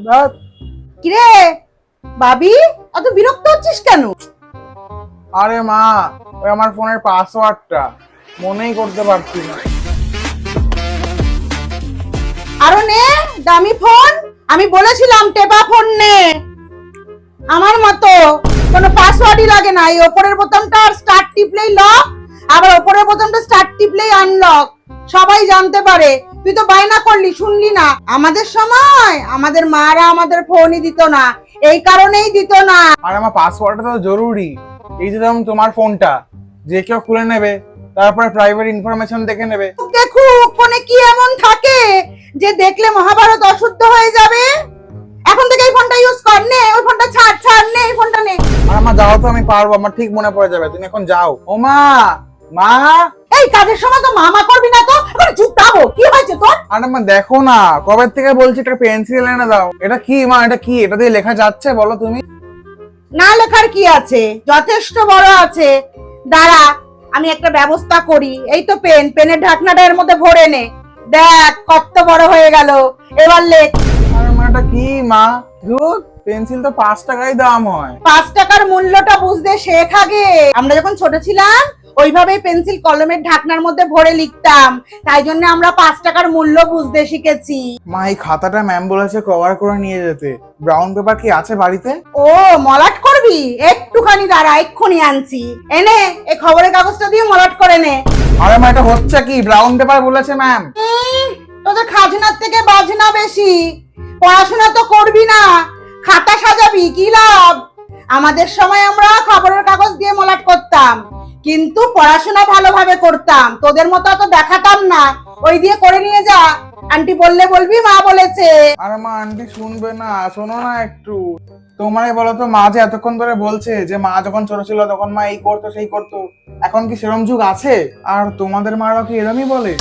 কিরে বাবি, এত বিরক্ত হচ্ছিস কেন? আরে মা, ওই আমার ফোনের পাসওয়ার্ডটা মনেই করতে পারছি না। আরো নে দামি ফোন, আমি বলেছিলাম টেপা ফোন নে। আমার মতো কোনো পাসওয়ার্ডই লাগে না, এই ওপরের বোতামটা স্টার্ট টিপলেই লক, আবার ওপরের বোতামটা স্টার্ট টিপলেই আনলক, সবাই জানতে পারে। তুই তো বায়না করলি, শুনলি না। আমাদের সময় আমাদের মারা আমাদের ফোনই দিত না, এই কারণেই দিত না। আর আমার পাসওয়ার্ডটা তো জরুরি। এই যে যেমন তোমার ফোনটা যে কেউ খুলে নেবে, তারপরে প্রাইভেট ইনফরমেশন দেখে নেবে। দেখুক ফোনে কি এমন থাকে যে দেখলে মহাভারত অশুদ্ধ হয়ে যাবে। এখন থেকে এই ফোনটা ইউজ কর, নে ওই ফোনটা ছাড়, ছাড় নে এই ফোনটা নে। আর আমার যাও তো, আমি পারবো, আমার ঠিক মনে পড়ে যাবে। তুমি এখন যাও। ও মা, মা। এই কাজের সময় তো মামা করবি না তো, এখন চুপটাবো। কি হয়েছে তোর? আরে মা দেখো না, কবে থেকে বলছি একটা পেন্সিল এনে দাও। এটা কি মা, এটা কি? এটা দিয়ে লেখা যাচ্ছে বলো তুমি? না লেখার কি আছে, যথেষ্ট বড় আছে। দাঁড়া, আমি একটা ব্যবস্থা করি। এই তো পেন, পেনের ঢাকনাটা এর মধ্যে ভরে নে। দেখ কত বড় হয়ে গেল, এবার লেখ। আরে মা, এটা কি মা? ধুর, পেন্সিল তো 5 টাকাই দাম হয়। 5 টাকার মূল্যটা বুঝতে শেখ আগে। আমরা যখন ছোট ছিলাম ওইভাবেই পেন্সিল কলমের ঢাকনার মধ্যে ভরে লিখতাম, তাই জন্য আমরা 5 টাকার মূল্য বুঝতে শিখেছি। মা, এই খাতাটা ম্যাম বলেছে কভার করে নিয়ে যেতে। ব্রাউন পেপার কি আছে বাড়িতে? ও মলাট করবি? একটুখানি দাঁড়া, এক্ষুনি আনছি। এনে এই খবরের কাগজটা দিয়ে মলাট করে নে। আরে মা, এটা হচ্ছে কি? ব্রাউন পেপার বলেছে ম্যাম। তোদের খাজনার থেকে বাজনা বেশি। পড়াশোনা তো করবি না, খাতা সাজাবি, কি লাভ? আমাদের সময় আমরা খবরের কাগজ দিয়ে মলাট করতাম, কিন্তু পড়াশোনা ভালোভাবে করতাম। তোদের মতো তো দেখাতাম না। ওই দিয়ে করে নিয়ে যা, আন্টি বললে বলবি মা বলেছে। আরে মা, আন্টি শুনবে না, শোনো না একটু। তোমারই বলো তো, মা যে এতক্ষণ ধরে বলছে যে মা যখন ছোট ছিল তখন মা এই করতো সেই করতো, এখন কি সেরম যুগ আছে? আর তোমাদের মারাও কি এরমই বলে?